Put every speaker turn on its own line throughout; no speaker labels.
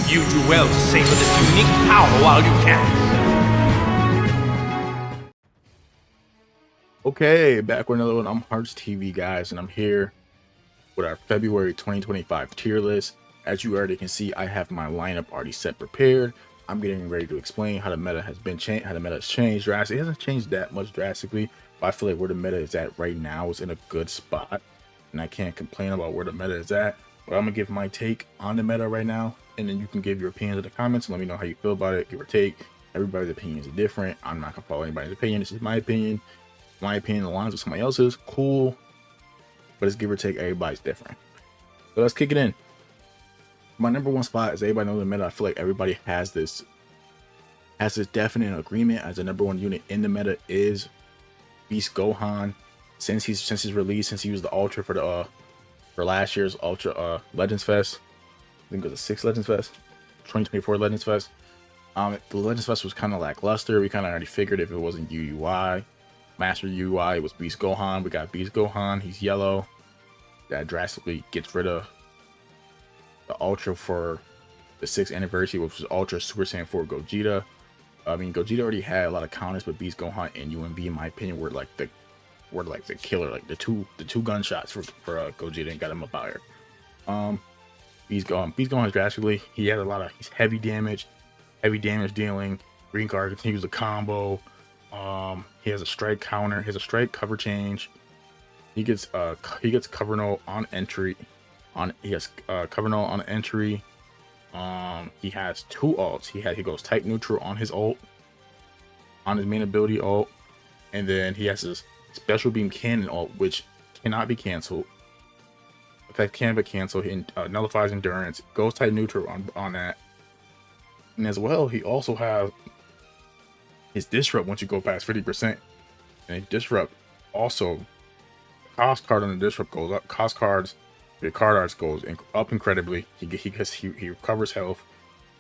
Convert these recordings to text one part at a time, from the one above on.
You do well to savor this unique power while you can.
Okay, back with another one. I'm Hearts TV, guys, and I'm here with our February 2025 tier list. As you already can see, I have my lineup already set prepared. I'm getting ready to explain how the meta has been changed, how the meta has changed drastically. It hasn't changed that much drastically, but I feel like where the meta is at right now is in a good spot, and I can't complain about where the meta is at. But I'm gonna give my take on the meta right now, and then you can give your opinions in the comments and let me know how you feel about it, give or take. Everybody's opinion is different. I'm not gonna follow anybody's opinion. This is my opinion. My opinion aligns with somebody else's, cool, but it's give or take, everybody's different. So let's kick it in. My number one spot, as everybody knows in the meta, I feel like everybody has this definite agreement as the number one unit in the meta is Beast Gohan. Since his release, since he was the Ultra for last year's Ultra Legends Fest, I think it was the 6th Legends Fest, 2024 Legends Fest. The Legends Fest was kind of lackluster. We kind of already figured if it wasn't UUI, Master UI, it was Beast Gohan. We got Beast Gohan. He's yellow. That drastically gets rid of the Ultra for the 6th anniversary, which was Ultra Super Saiyan 4 Gogeta. I mean, Gogeta already had a lot of counters, but Beast Gohan and UMB, in my opinion, were like the killer, like the two gunshots for Gogeta and got him up out here. Beast Gohan drastically. He's heavy damage dealing. Green card continues the combo. He has a strike counter. He has a strike cover change. He gets Chrono on entry. He has Chrono on entry. He has 2 ults. He goes type neutral on his ult, on his main ability ult, and then he has his special beam cannon ult, which cannot be canceled. That can be canceled. He nullifies endurance. Goes type neutral on that, and as well, he also has his disrupt once you go past 50%, and disrupt also cost card on the disrupt goes up. Cost cards, the card arts goes up incredibly. He recovers health.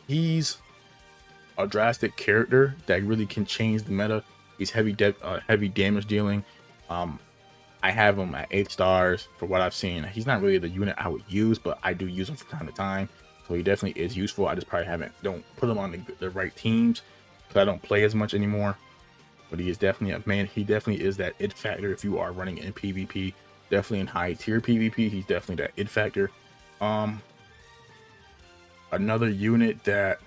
He's a drastic character that really can change the meta. He's heavy damage dealing. I have him at 8 stars for what I've seen. He's not really the unit I would use, but I do use him from time to time, so he definitely is useful. I just probably don't put him on the right teams because I don't play as much anymore. But he is definitely a man. He definitely is that it factor if you are running in PvP. Definitely in high tier PvP, he's definitely that it factor. Another unit that,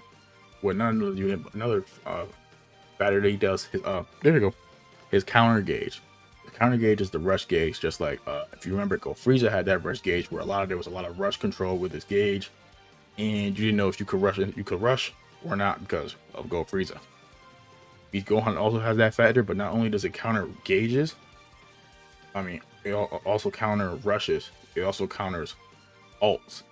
well, not another unit, but another factor that he does. There we go. His counter gauge. The counter gauge is the rush gauge. Just like if you remember, Go Frieza had that rush gauge where there was a lot of rush control with his gauge, and you didn't know if you could rush or not because of Go Frieza. Beast Gohan also has that factor, but not only does it counter gauges, I mean, it also counter rushes. It also counters ults,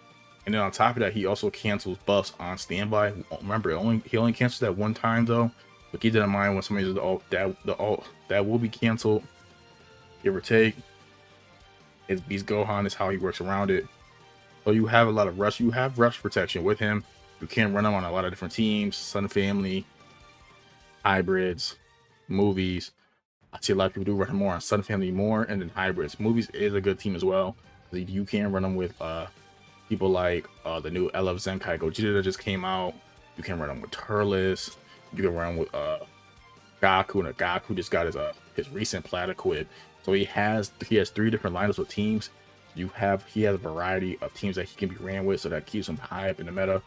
and then on top of that, he also cancels buffs on standby. Remember, he only cancels that one time though. But keep that in mind when somebody does the ult that will be canceled, give or take. It's Beast Gohan is how he works around it. So you have a lot of rush. You have rush protection with him. You can run him on a lot of different teams, Sun Family, hybrids, movies. I see a lot of people do run him more on Sun Family more, and then hybrids. Movies is a good team as well. You can run them with people like the new LF Zenkai Gogeta that just came out. You can run them with Turles. You can run with Goku, and Goku just got his recent plat equip. So he has 3 different lineups of teams. He has a variety of teams that he can be ran with, so that keeps him high up in the meta,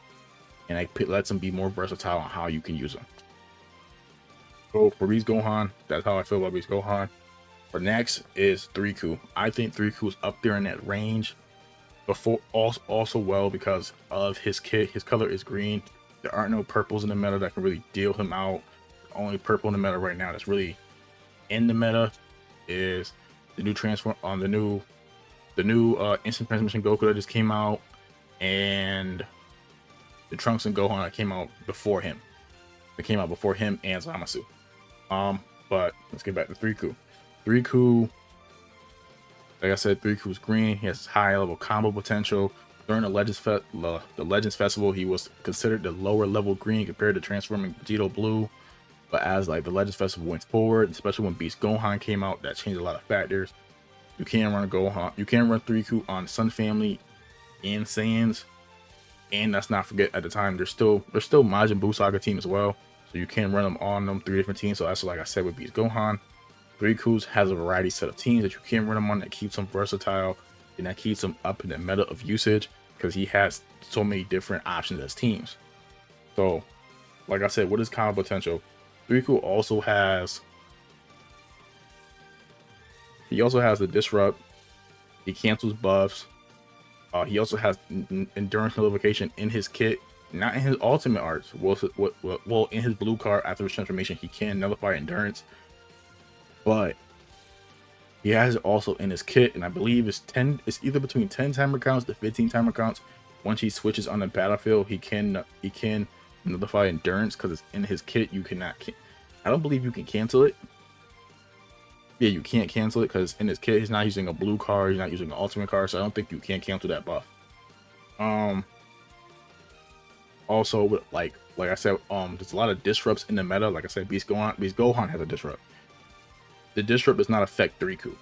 and it lets him be more versatile on how you can use him. So for Beast Gohan, that's how I feel about Beast Gohan. For next is 3Ku. I think 3Ku is up there in that range. Before also well because of his kit. His color is green. There aren't no purples in the meta that can really deal him out. The only purple in the meta right now that's really in the meta is the new transform on the new instant transmission Goku that just came out, and the Trunks and Gohan that came out before him. That came out before him and Zamasu. But let's get back to 3Ku. 3Ku, like I said, 3Ku is green. He has high level combo potential. During the Legends Festival, he was considered the lower level green compared to transforming Vegito blue. But as like the Legends Festival went forward, especially when Beast Gohan came out, that changed a lot of factors. You can run Gohan. You can run 3Ku on Sun Family and Saiyans. And let's not forget, at the time there's still Majin Buu Saga team as well, so you can run them on them 3 different teams. So that's like I said with Beast Gohan. 3Ku's has a variety set of teams that you can run him on that keeps him versatile and that keeps him up in the meta of usage because he has so many different options as teams. So, like I said, with his combo potential, 3Ku also has the disrupt. He cancels buffs. He also has endurance nullification in his kit, not in his ultimate arts. Well, in his blue card after his transformation, he can nullify endurance, but he has it also in his kit, and I believe it's either between 10 timer counts to 15 timer counts. Once he switches on the battlefield, he can nullify endurance because it's in his kit. I don't believe you can cancel it. Yeah, you can't cancel it because in his kit, he's not using a blue card, he's not using an ultimate card, so I don't think you can cancel that buff. Also, with like I said, there's a lot of disrupts in the meta. Like I said, Beast Gohan has a disrupt. The disrupt does not affect 3Ku.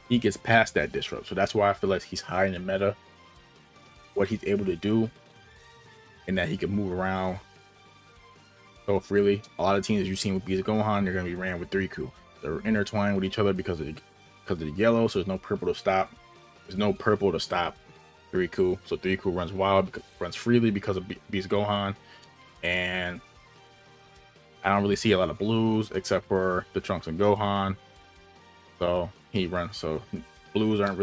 He gets past that disrupt, so that's why I feel like he's high in the meta. What he's able to do, and that he can move around so freely. A lot of teams that you've seen with Beast Gohan, they're gonna be ran with 3Ku. They're intertwined with each other because of the yellow, so there's no purple to stop. There's no purple to stop 3Ku, so 3Ku runs wild, runs freely because of Beast Gohan, and I don't really see a lot of blues except for the Trunks and Gohan. So he runs. So blues are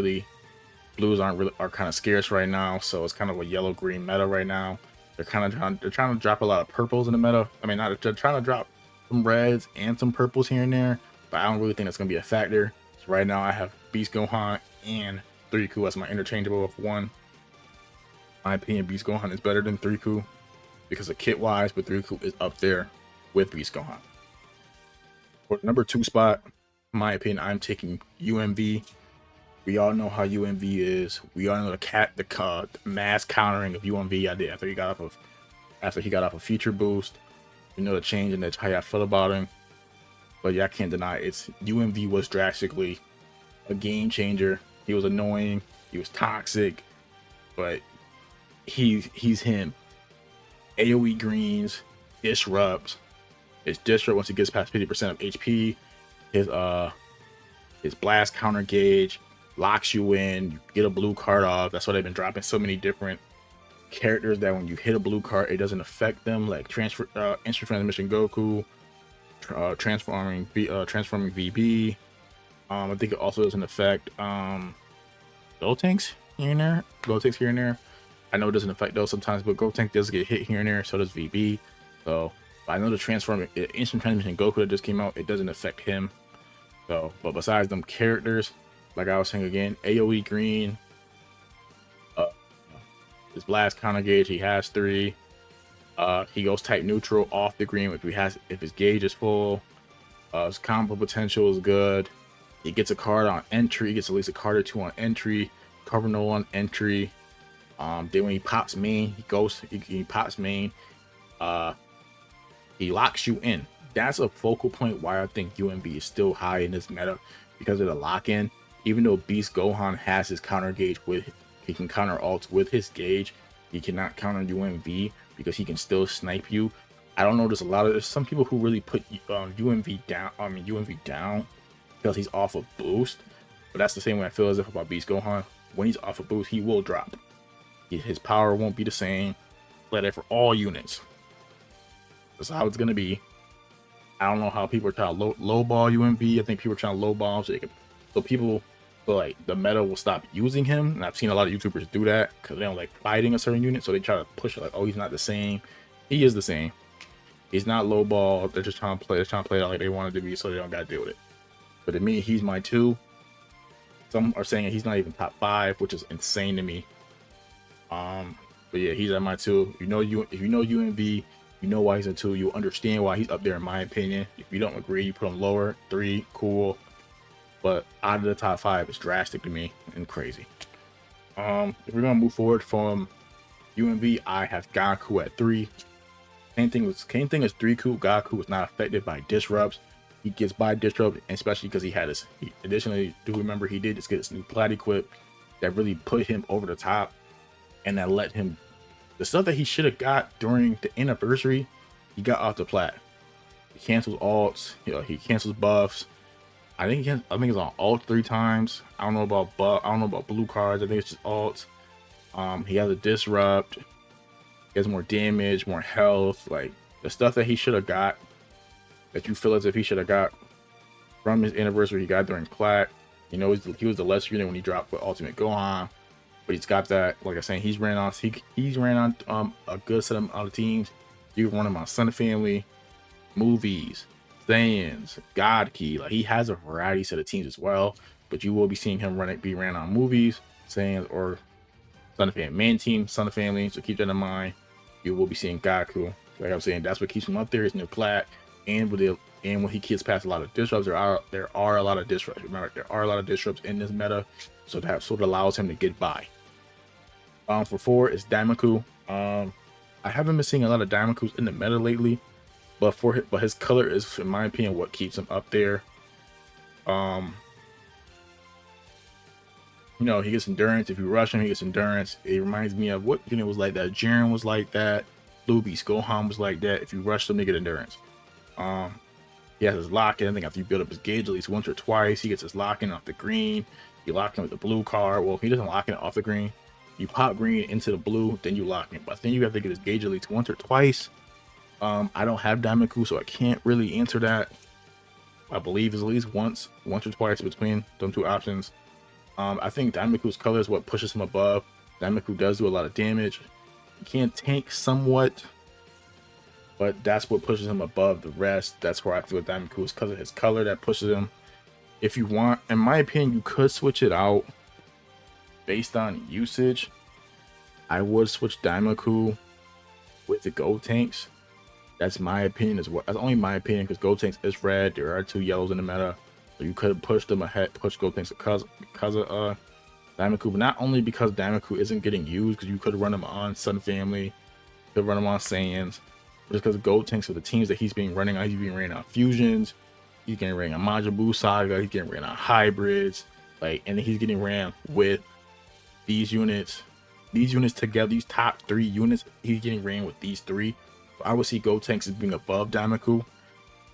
kind of scarce right now. So it's kind of a yellow green meta right now. They're trying to drop a lot of purples in the meta. I mean, they're trying to drop some reds and some purples here and there, but I don't really think that's gonna be a factor. So right now I have Beast Gohan and 3Ku as my interchangeable of one. In my opinion, Beast Gohan is better than 3Ku because of kit wise, but 3Ku is up there with Beast Gohan. For the number 2 spot, in my opinion, I'm taking UMV. We all know how UMV is. We all know the mass countering of UMV I did after he got off a feature boost. We know the change, and that's how I feel about him. But yeah, I can't deny UMV was drastically a game changer. He was annoying. He was toxic, but he's him. AoE greens, disrupts. His disrupt once he gets past 50% of HP. His blast counter gauge locks you in. You get a blue card off. That's why they've been dropping so many different characters that when you hit a blue card, it doesn't affect them. Like instant transmission Goku, transforming VB. I think it also doesn't affect Gotenks here and there. I know it doesn't affect those sometimes, but Gotenk does get hit here and there. So does VB. So I know the instant transmission Goku that just came out, it doesn't affect him. So, but besides them characters, like I was saying again, AoE green, his blast counter gauge, he has 3. He goes type neutral off the green if his gauge is full. His combo potential is good. He gets a card on entry. He gets at least a card or 2 on entry. Cover no on entry. Then when he pops main, he pops main. He locks you in. That's a focal point why I think UMB is still high in this meta, because of the lock-in. Even though Beast Gohan has his counter gauge he can counter ults with his gauge, he cannot counter UMV because he can still snipe you. I don't know. There's some people who really put UMV down because he's off a boost, but that's the same way I feel as if about Beast Gohan. When he's off a boost, he will drop. His power won't be the same. Let it for all units. That's how it's gonna be. I don't know how people are trying to lowball UMV. I think people are trying to lowball so people feel like the meta will stop using him. And I've seen a lot of YouTubers do that because they don't like fighting a certain unit. So they try to push it like, oh, he's not the same. He is the same. He's not lowball. They're just trying to play. They're trying to play it out like they wanted to be, so they don't gotta deal with it. But to me, he's my 2. Some are saying he's not even top 5, which is insane to me. But yeah, he's at my 2. If you know UMV, you know why he's a 2. You'll understand why he's up there, in my opinion. If you don't agree, you put him lower. 3, cool. But out of the top 5, it's drastic to me and crazy. If we're gonna move forward from UMV, I have Goku at 3. Same thing as 3Ku. Goku was not affected by disrupts. He gets by disrupt, especially because additionally, do remember he did just get his new plat equip that really put him over the top, and that let him The stuff that he should have got during the anniversary, he got off the plat. He cancels alts, he cancels buffs. I think it's on alt 3 times. I don't know about blue cards. I think it's just alts. He has a disrupt. He has more damage, more health. Like the stuff that he should have got, that you feel as if he should have got from his anniversary, he got during plat. He was the lesser unit when he dropped with Ultimate Gohan, but he's got that. Like I said, he's ran on a good set of teams. You can run him on Son of Family, movies, Saiyans, God Key. Like he has a variety set of teams as well, but you will be seeing him be ran on movies, Saiyans, or Son of Family main team, Son of Family. So keep that in mind. You will be seeing Goku. Like I'm saying, that's what keeps him up there. Is new plat, and when he gets past a lot of disrupts, there are a lot of disrupts. Remember, there are a lot of disrupts in this meta, so that sort of allows him to get by. For 4 is Daimaku. I haven't been seeing a lot of Daimakus in the meta lately, but his color is, in my opinion, what keeps him up there. He gets endurance. If you rush him, he gets endurance. It reminds me of what unit was like that. Jiren was like that. Blue Beast Gohan was like that. If you rush them, they get endurance. He has his lock-in. I think after you build up his gauge at least once or twice, he gets his lock-in off the green. You lock in with the blue card. Well, he doesn't lock in off the green. You pop green into the blue, then you lock in. But then you have to get his gauge at least once or twice. I don't have Daimaku, so I can't really answer that. I believe it's at least once or twice between them 2 options. I think Daimaku's color is what pushes him above. Daimaku does do a lot of damage. He can tank somewhat, but that's what pushes him above the rest. That's where I feel Daimaku is, because of his color that pushes him. If you want, in my opinion, you could switch it out based on usage. I would switch Daimaku with the Gold Tanks. That's my opinion as well. That's only my opinion, because Gold Tanks is red. There are 2 yellows in the meta. So you could push them ahead, push Gold Tanks because of Daimaku, but not only because Daimaku isn't getting used, because you could run him on Sun Family, you could run him on Saiyans, but it's because Gold Tanks are the teams that he's being running on. He's being ran on fusions, he's getting ran on Majin Buu Saga, he's getting ran on hybrids, and then he's getting ran with these units together. These top 3 units, he's getting ran with these 3. So I would see Gold Tanks as being above Daimaku.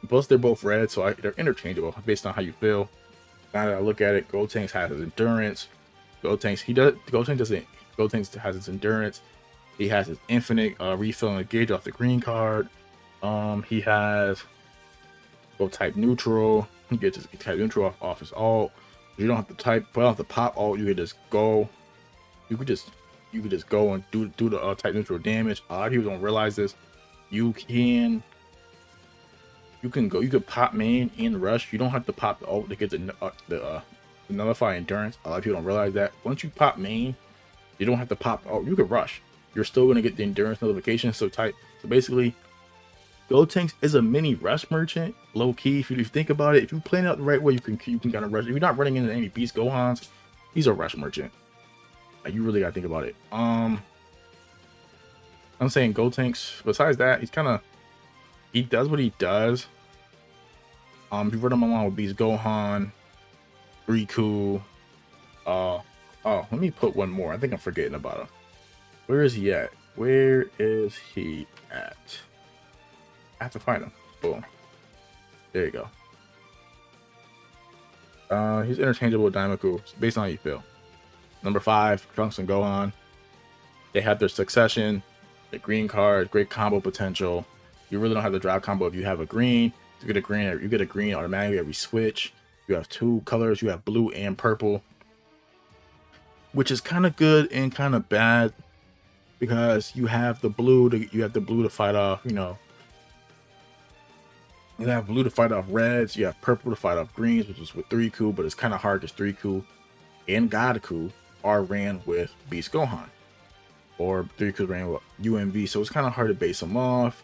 Plus, they're both red, so they're interchangeable based on how you feel. Now that I look at it, Gold Tanks has his endurance. Gold Tanks has his endurance. He has his infinite refilling the gauge off the green card. He has type neutral. He gets his type neutral off his alt. You don't have to put off the pop alt. You could just go. You could just go and do the type neutral damage. A lot of people don't realize this. You could pop main and rush. You don't have to pop the ult to get the nullify endurance. A lot of people don't realize that. Once you pop main, you don't have to pop ult. You could rush. You're still going to get the endurance notification. So basically, Gold Tanks is a mini rush merchant, low key. If you think about it, if you plan it out the right way, you can kind of rush. If you're not running into any beast Gohans, he's a rush merchant. Like, you really got to think about it. I'm saying Gold Tanks. Besides that, he does what he does. If you run him along with Beast Gohan, Riku, let me put one more. I think I'm forgetting about him. Where is he at? Where is he at? I have to find him. Boom. There you go. He's interchangeable with Daimaku, based on how you feel. Number 5, Trunks and Gohan. They have their succession, the green card, great combo potential. You really don't have to drop combo if you have a green. You get a green automatically every switch. You have 2 colors. You have blue and purple, which is kind of good and kind of bad, because you have the blue to fight off. You have blue to fight off reds. You have purple to fight off greens, which is with 3Ku, but it's kind of hard because 3Ku and Goku are ran with Beast Gohan, or 3Ku ran with UMV, so it's kind of hard to base them off.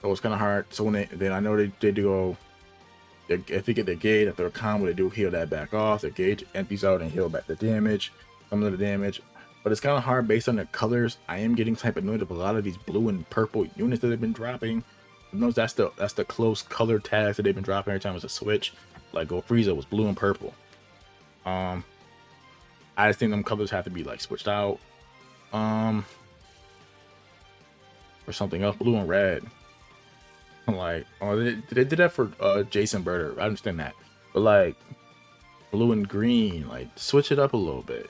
So it's kind of hard. So then I know they do go. If they get their gauge after a combo, they do heal that back off. Their gauge empties out and heal back the damage, some of the damage. But it's kind of hard based on the colors. I am getting type annoyed with a lot of these blue and purple units that they've been dropping. Notice that's the close color tags that they've been dropping every time it's a switch. Like Go Frieza was blue and purple. I just think them colors have to be like switched out. or something else, blue and red. I'm like, oh, they did that for Jason Birder. I understand that, but like blue and green, like switch it up a little bit.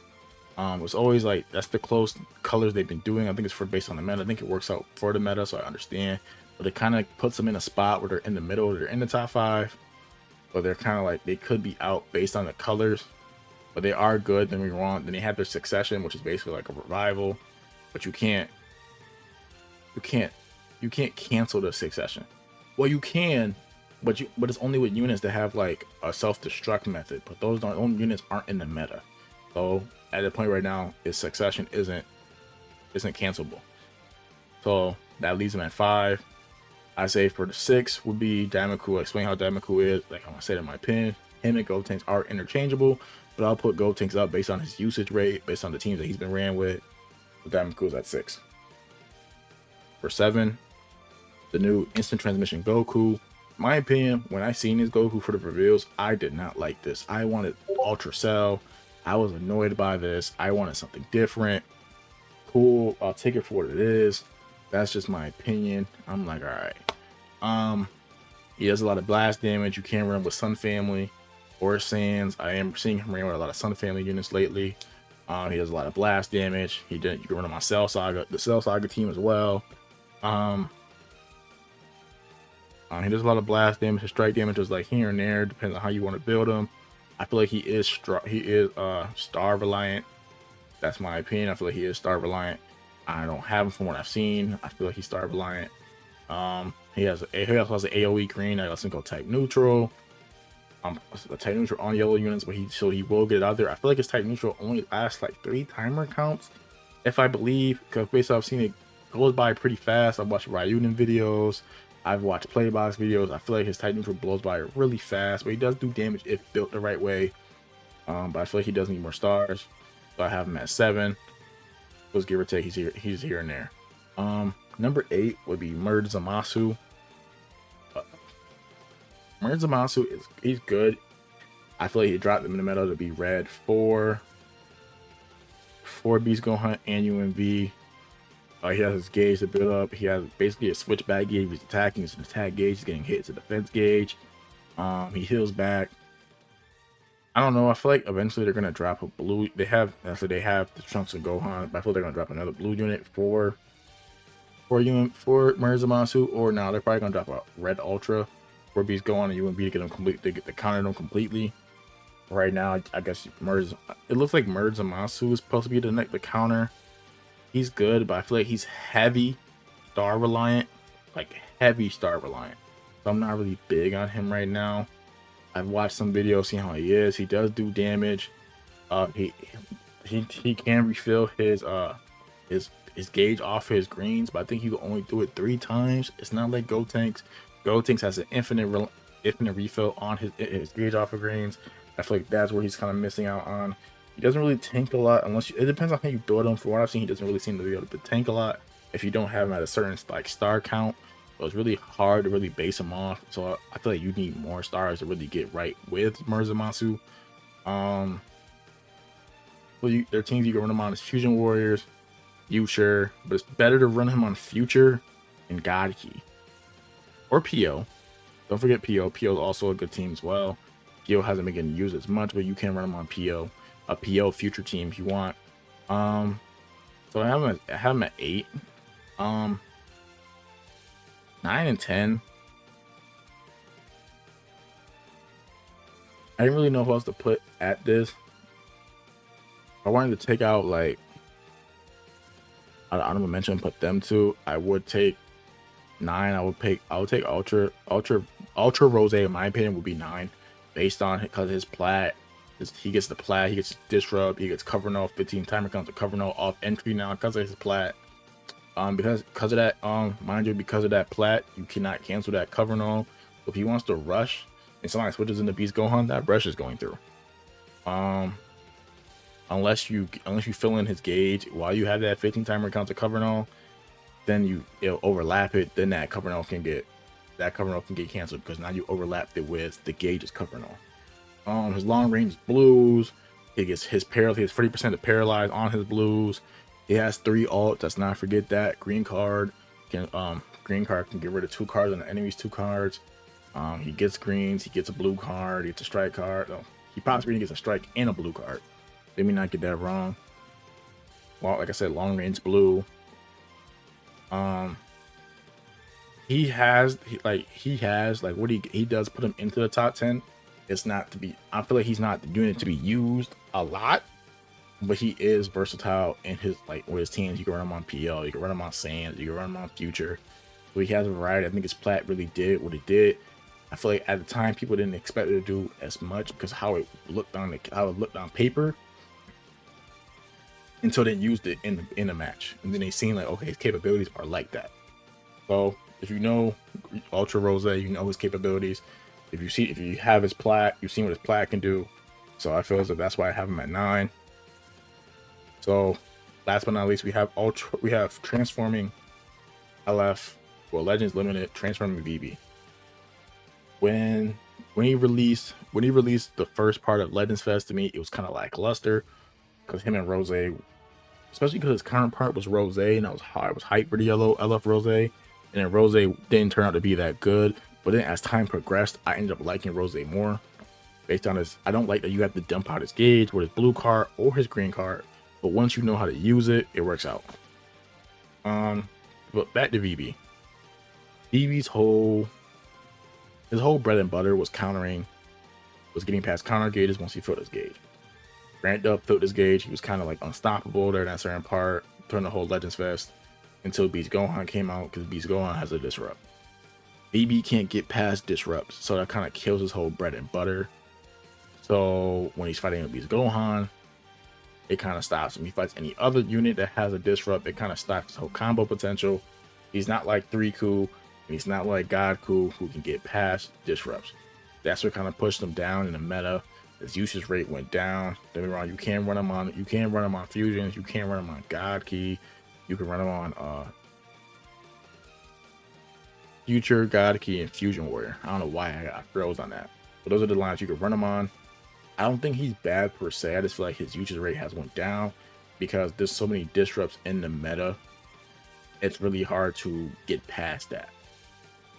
It's always like that's the close colors they've been doing. I think it's for based on the meta. I think it works out for the meta, so I understand. But it kind of puts them in a spot where they're in the middle, they're in the top 5, but they're kind of like they could be out based on the colors. But they are good. Don't get me wrong. Then they have their succession, which is basically like a revival, but you can't cancel the succession. Well, you can, but it's only with units that have like a self-destruct method. But those units aren't in the meta. So at the point right now, his succession isn't cancelable. So that leaves him at 5. I say for the 6 would be Damaku. I'll explain how Damaku is. Like I'm gonna say it in my pin. Him and Gotenks are interchangeable, but I'll put Gotenks up based on his usage rate, based on the teams that he's been ran with. So Damaku is at 6. For 7, the new instant transmission Goku. My opinion, when I seen this Goku for the reveals, I did not like this. I wanted Ultra Cell. I was annoyed by this. I wanted something different. Cool, I'll take it for what it is. That's just my opinion. I'm like, all right. He does a lot of blast damage. You can't run with Sun Family or Sans. I am seeing him run with a lot of Sun Family units lately. He does a lot of blast damage. You can run on my Cell Saga, the Cell Saga team as well. He does a lot of blast damage. His strike damage is like here and there, depends on how you want to build him. I feel like he is star reliant. That's my opinion. I feel like he is star reliant. I don't have him from what I've seen. I feel like he's star reliant. He also has an AoE green that lets him go type neutral. The type neutral on yellow units, but he will get it out there. I feel like his type neutral only lasts like 3 timer counts, if I believe, because based on I've seen it goes by pretty fast. I've watched Ryuden videos. I've watched Playbox videos. I feel like his type neutral blows by really fast, but he does do damage if built the right way. But I feel like he does need more stars, so I have him at 7. Let's give or take, he's here and there. Number 8 would be Murd Zamasu. Murd Zamasu he's good. I feel like he dropped him in the middle to be red for Beast Gohan and UMV. He has his gauge to build up. He has basically a switchback gauge. He's attacking. It's an attack gauge. He's getting hit. It's a defense gauge. He heals back. I don't know. I feel like eventually they're gonna drop a blue. They have the Trunks of Gohan, but I feel they're gonna drop another blue unit for Murd Zamasu. Or now they're probably gonna drop a red Ultra for Beast Gohan and UMB to get them complete. They get to counter them completely. Right now, I guess it looks like Murd Zamasu is supposed to be the counter. He's good, but I feel like he's heavy star reliant, so I'm not really big on him right now. I've watched some videos, seeing how he is. He does do damage. He can refill his gauge off his greens, but I think he will only do it 3 times. It's not like Gotenks. Gotenks has an infinite refill on his gauge off of greens. I feel like that's where he's kind of missing out on. He doesn't really tank a lot it depends on how you build him. From what I've seen, he doesn't really seem to be able to tank a lot if you don't have him at a certain like star count. So it's really hard to really base him off. So I feel like you need more stars to really get right with Murd Zamasu. There are teams you can run him on as Fusion Warriors, Future, but it's better to run him on Future and God Key or PO. Don't forget PO. PO is also a good team as well. PO hasn't been getting used as much, but you can run him on PO. A PO Future team if you want. So I have him at 8. 9 and 10. I didn't really know who else to put at this. I wanted to take out like honorable mention, put them 2. I would take 9. I would take Ultra Rose, in my opinion, would be 9, based on because his plat. He gets the plat, he gets disrupt, he gets cover null, 15 timer counts of cover null off entry now because of his plat. Because of that, mind you, because of that plat, you cannot cancel that cover null. So if he wants to rush and somebody switches into Beast Gohan, that rush is going through. Unless you fill in his gauge while you have that 15 timer counts of cover null, then it'll overlap it. Then that cover null can get canceled because now you overlapped it with the gauge's cover null. His long range blues, he gets his 40% of paralyzed on his blues. He has 3 ults. Let's not forget that green card. green card can get rid of 2 cards on the enemy's 2 cards. He gets greens, he gets a blue card, he gets a strike card. Oh, he possibly gets a strike and a blue card. Let me not get that wrong. Well, like I said, long range blue. He has like what he does put him into the top 10. It's not to be, I feel like he's not the unit to be used a lot, but he is versatile in his like with his teams. You can run him on PL, you can run him on Sands, you can run him on Future. So he has a variety. I think his plat really did what it did. I feel like at the time people didn't expect it to do as much because how it looked on paper until they used it in the match, and then they seen like, okay, his capabilities are like that. So if you know Ultra Rose, you know his capabilities. If you have his plat, you've seen what his plat can do. So I feel as if that's why I have him at 9. So last but not least, we have transforming LF, well, Legends Limited, transforming VB. When he released the first part of Legends Fest, to me it was kind of lackluster because him and Rose, especially because his current part was Rose, and I was hyped for the yellow LF Rose, and then Rose didn't turn out to be that good. But then as time progressed, I ended up liking Rose more based on his, I don't like that you have to dump out his gauge with his blue card or his green card, but once you know how to use it, it works out. But back to VB. VB's whole bread and butter was getting past counter gauges once he filled his gauge. Ramped up, filled his gauge, he was kind of like unstoppable there in that certain part during the whole Legends Fest until Beast Gohan came out, because Beast Gohan has a disrupt. VB can't get past disrupts, so that kind of kills his whole bread and butter. So when he's fighting with Beast Gohan, it kind of stops him. He fights any other unit that has a disrupt, it kind of stops his whole combo potential. He's not like 3Ku, and he's not like Goku, who can get past disrupts. That's what kind of pushed him down in the meta. His usage rate went down. Don't get me wrong, you can run him on fusions, you can run him on God Key, you can run him on Future, God Key, and Fusion Warrior. I don't know why I got froze on that, but those are the lines you can run him on. I don't think he's bad per se. I just feel like his usage rate has went down because there's so many disrupts in the meta. It's really hard to get past that.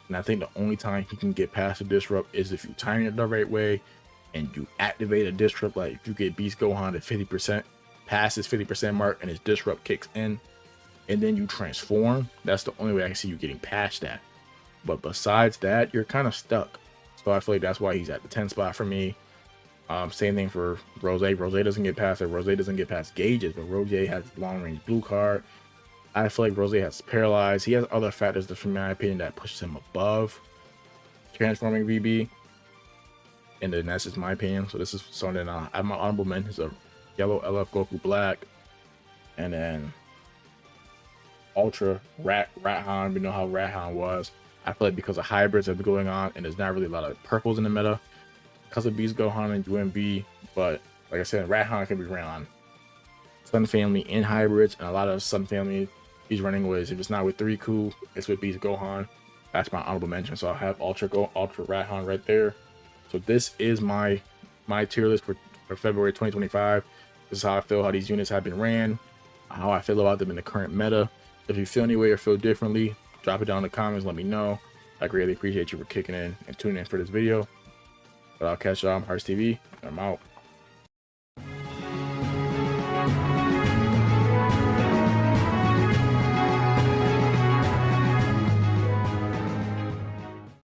And I think the only time he can get past a disrupt is if you time it the right way and you activate a disrupt. Like if you get Beast Gohan to 50%, past his 50% mark, and his disrupt kicks in, and then you transform. That's the only way I can see you getting past that. But besides that, you're kind of stuck. So I feel like that's why he's at the 10 spot for me. Same thing for Rose. Rose doesn't get past it. Rose doesn't get past gauges, but Rose has long range blue card. I feel like Rose has paralyzed. He has other factors that, from my opinion, that pushes him above transforming VB. And then that's just my opinion. So this is something I have my honorable mentions of yellow LF Goku Black, and then Ultra Rathan. We know how Rathan was. I feel like because of hybrids have been going on, and there's not really a lot of purples in the meta because of Beast Gohan and UMB. But like I said, Rathan can be ran on Sun Family in hybrids, and a lot of Sun Family he's running with, if it's not with 3Ku, it's with Beast Gohan. That's my honorable mention. So I'll have Ultra Rathan right there. So this is my tier list for February 2025. This is how I feel how these units have been ran, how I feel about them in the current meta. If you feel any way or feel differently, drop it down in the comments, let me know. I greatly appreciate you for kicking in and tuning in for this video. But I'll catch y'all on Hearts TV, and I'm out.